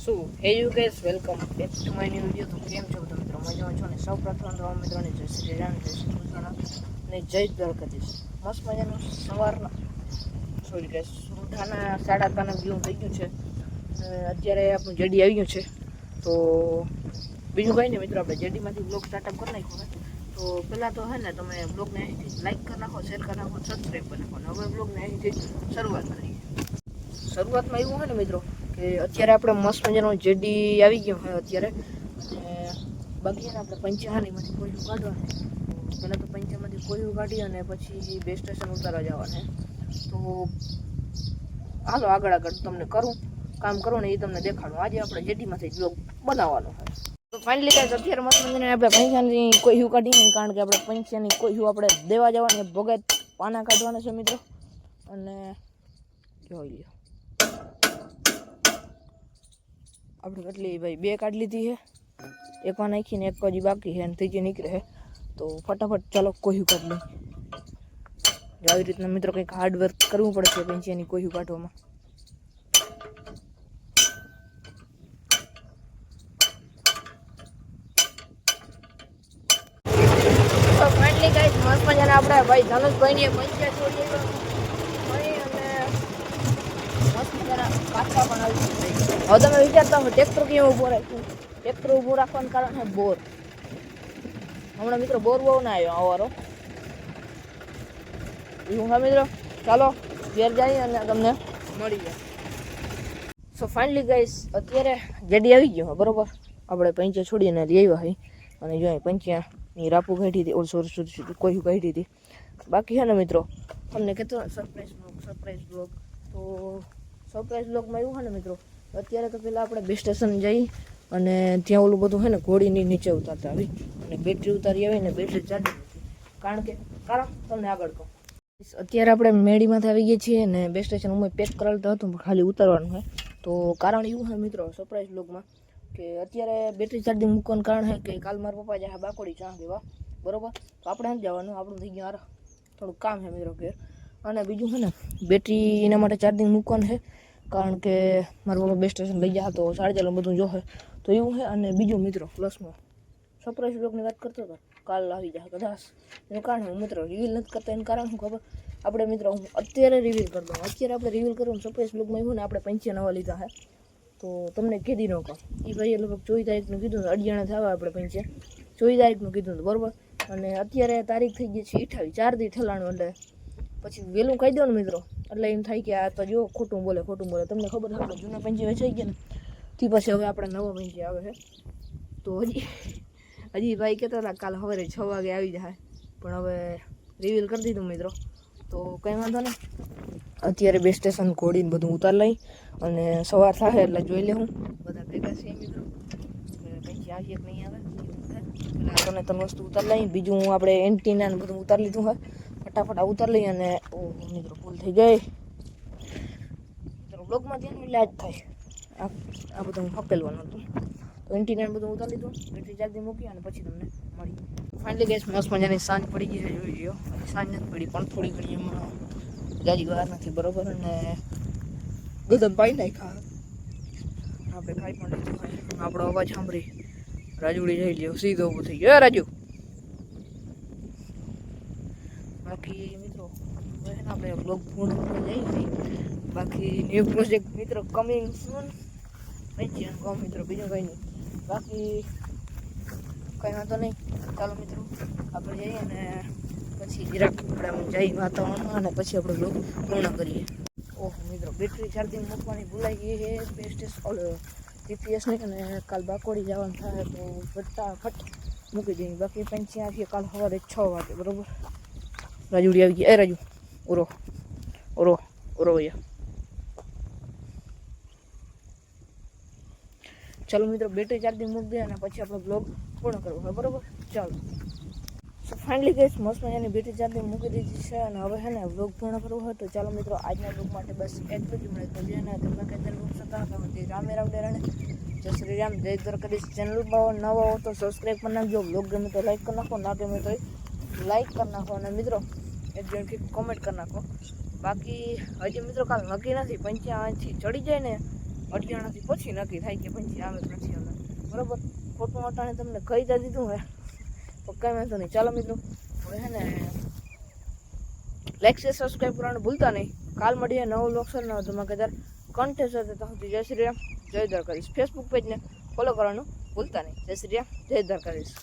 સો હે you guys welcome back to my new video. તો કેમ છો બધા મિત્રો? મજામાં છો ને? સૌપ્રથમ તો મિત્રોને જય શ્રી રામ, જય શ્રી કૃષ્ણ અને જય દ્વારકાધીશ. મસ્ત મજાનું સવારના સોરી ગાઈસ સુરઠાના 3:30 જેવું થઈ ગયું છે. અત્યારે આપણું જેડી આવી ગયું છે. તો બીજું કંઈ નહીં મિત્રો, આપણે જેડીમાંથી બ્લોગ સ્ટાર્ટઅપ કરી નાખ્યો. તો પહેલાં તો હે ને તમે બ્લોગને અહીંથી લાઈક કરી નાખો, શેર કરી નાખો, સબસ્ક્રાઈબ કરી નાખો. હવે બ્લોગને અહીંથી શરૂઆત કરીએ. શરૂઆતમાં એવું હોય ને મિત્રો કે અત્યારે આપણે મસ્ત મજાનો જેડી આવી ગયો હોય અત્યારે, અને બાકી ને આપણે પંચાહાનીમાંથી કોઈનું કાઢવાનું. પહેલાં તો પંચામાંથી કોઈનું કાઢી અને પછી બે સ્ટેશન ઉતારવા જવાના. તો હાલો આગળ તમને કામ કરું ને એ તમને દેખાડું. આજે આપણે જેડીમાંથી બ્લોગ બનાવવાનો હોય. તો ફાઇનલી ગાઈસ અત્યારે મસ્ત મજાને આપણે પંચાની કોઈયું કાઢી નહીં, કારણ કે આપણે પંચાની કોઈયું આપણે દેવા જવાની ભોગત પાના કાઢવાના છે મિત્રો. અને જોઈ લ્યો આપણે કેટલી ભાઈ બે કાઢી લીધી છે, એકમાં નાખીને એક હજી બાકી છે અને ત્રીજી નીકળે છે. તો ફટાફટ ચાલો કોઈયું કાઢી લઈએ. આવી રીતના મિત્રો કંઈક હાર્ડવર્ક કરવું પડશે પંચાની કોઈયું કાઢવામાં. તો ફાઇનલી ગાઈસ મસ્ત મજાના આપણે ભાઈ ધનુષભાઈની પંચાયત છોડી અને મસ્ત મજાના પાછા પણ આવી. હવે તમે વિચારતા હો ટ્રેક્ટર કેવું ઊભો રાખ્યું? ટ્રેક્ટર ઊભું રાખવાનું કારણ છે બોર. હમણાં મિત્રો બોર બહુ ના આવ્યો આવારો એવું. હા મિત્રો ચાલો ઘેર જઈએ અને તમને મળી જાય. સો ફાઇનલી ગાઈસ અત્યારે જેડી આવી ગયો બરોબર. આપણે પંચા છોડીને લઈ આવ્યા હોય અને જો પંચાની રાપુ કાઢી હતી, સોરી કોઈ કાઢી હતી. બાકી છે ને મિત્રો તમને કહેતો સરપ્રાઈઝ બ્લોગ. તો સરપ્રાઈઝ બ્લોગમાં એવું છે ને મિત્રો, અત્યારે તો પહેલાં આપણે બે સ્ટેશન જઈ અને ત્યાં ઓલું બધું છે ને ઘોડીની નીચે ઉતારતા આવી અને બેટરી ઉતારી આવી ને બેટરી ચાર્જિંગ નથી. કારણ તમને આગળ કહું. અત્યારે આપણે મેડીમાંથી આવી ગયા છીએ ને બે સ્ટેશન હું પેક કરેલ તો હતું, ખાલી ઉતારવાનું હોય. તો કારણ એવું છે મિત્રો સરપ્રાઈઝ બ્લોગમાં કે અત્યારે બેટરી ચાર્જિંગ મૂકવાનું કારણ છે કે કાલ મારા પપ્પા જાય બાકોડી ચા દેવા બરોબર. તો આપણે નથી જવાનું, આપણું થઈ ગયું થોડું કામ છે મિત્રો ઘેર. અને બીજું છે ને બેટરી એના માટે ચાર્જિંગ મૂકવાનું છે, કારણ કે મારા પપ્પા બે સ્ટેશન લઈ ગયા તો ચાર્જર બધું જોશે તો એવું છે. અને બીજું મિત્રો પ્લસમાં સરપ્રાઈઝ બ્લોગની વાત કરતો હતો, કાલ આવી જાય કદાચ. એનું કારણ હું મિત્રો રિવીલ નથી કરતા. એનું કારણ શું ખબર? આપણે મિત્રો હું અત્યારે રિવીલ કરી દઉં. અત્યારે આપણે રિવીલ કરવું સરપ્રાઈઝ બ્લોગમાં એવું ને આપણે 95 નવા લીધા છે. તો તમને કીધી ન કહું એ ભાઈએ લગભગ 24 તારીખનું કીધું, અડિયાણા થવા આપણે 95 24 તારીખનું કીધું હતું બરાબર. અને અત્યારે તારીખ થઈ ગઈ છે 28, 4 દી ઠેલાણું. એટલે પછી વહેલું કહી દો ને મિત્રો, એટલે એમ થાય કે આ તો જો ખોટું બોલે. તમને ખબર છે આપણે જૂના પંચી વેચાઈ ગયા ને તે પછી હવે આપણે નવા પંચી આવે છે. તો હજી ભાઈ કહેતા હતા કાલ સવારે 6 વાગે આવી જાય, પણ હવે રિવીલ કરી દીધું મિત્રો. તો કંઈ વાંધો નહીં, અત્યારે બે સ્ટેશન ઘોડીને બધું ઉતાર લઈ અને સવાર થાય એટલે જોઈ લે હું બધા ભેગા છે મિત્રો કંઈ આવીએ કે નહીં આવે. પેલા ત્રણ વસ્તુ ઉતાર લઈ, બીજું આપણે એન્ટીના ને બધું ઉતાર લીધું હોય. ફટાફટ ઉતાર લઈએ અને મિત્રો ભૂલ થઈ ગઈ મિત્રો બ્લોગમાં ધ્યાન એટલે જ થાય. આ બધું હું હકેલવાનું હતું. તો એન્ટીના બધું ઉતાર લીધું, બેટરી ચાર્જિંગ મૂકી અને પછી તમને મળી. ફાઇનલી ગેસ મસ્ત મજાની સાંજ પડી ગઈ છે, જોઈ લ્યો. સાંજ નથી પડી પણ થોડી ઘણી એમાં જાજી વાર નથી બરોબર. અને ગદમ પાઈ નાખ્યા આપણે ખાઈ પણ લીધું હોય. આપણો અવાજ સાંભળી રાજુડી જઈ લ્યો, સીધો ઊભો થઈ ગયો રાજુ. બાકી મિત્રો આપણે બ્લોગ પૂર્ણ કરવા જઈએ. બાકી ન્યૂ પ્રોજેક્ટ મિત્રો કમિંગ સૂન કહો મિત્રો, બીજું કંઈ નહીં. બાકી કંઈ વાંધો નહીં. ચાલો મિત્રો આપણે જઈએ અને પછી જરાક આપણે જઈ વાતાવરણમાં અને પછી આપણે બ્લોગ પૂર્ણ કરીએ. ઓહો મિત્રો બેટરી ચાર્જિંગ મૂકવાની ભૂલાઈ ગઈ છે બે સ્ટેશન જીપીએસની. અને કાલ બાકોડી જવાનું થાય તો ફટાફટ મૂકી દઈએ. બાકી પંચી આવીએ કાલ સવારે 6 વાગે બરાબર. રાજુડી આવી ગઈ. રાજુ ઓરો ભૈયા. ચાલો મિત્રો બેટરી ચાર્જિંગ મૂકી દે અને પછી આપણે બ્લોગ પૂર્ણ કરવો હોય બરાબર. ચાલો સો ફાઇનલી ગેસ મસ્ત મજાની બેટરી ચાર્જિંગ મૂકી દીધી છે અને હવે છે ને બ્લોગ પૂર્ણ કરવો હોય તો ચાલો મિત્રો આજના બ્લોગ માટે બસ એટલું જ મળે. તો જેને તમે કઈ બ્લોગ થતા હતા રામે રામ ડેરાણે જય શ્રી રામ, જય દ્વારકાધીશ. ચેનલ પર નવા હો તો સબસ્ક્રાઈબ કરી નાખજો. બ્લોગ ગમે તો લાઈક કરી નાખો, ના ગમે તો લાઈક કરી નાખો અને મિત્રો એક જણથી કોમેન્ટ કરી નાખો. બાકી હજી મિત્રો કાલ નક્કી નથી, 85 ચડી જાય ને અઠિયાણાથી પછી નક્કી થાય કે પંછી આવે કે નથી આવતા બરોબર. ખોટું અટાણે તમને કહી જ દીધું હે તો કંઈ વાંધો નહીં. ચાલો મિત્રો હવે હે ને લાઈક શેર સબસ્ક્રાઈબ કરવાનું ભૂલતા નહીં. કાલ મળીએ નવો લોકેશન નવો ધમાકેદાર કન્ટેન્ટ સાથે. તો સુધી જય શ્રી રામ જય દ્વારકાધીશ. ફેસબુક પેજને ફોલો કરવાનું ભૂલતા નહીં. જય શ્રી રામ જય દ્વારકાધીશ.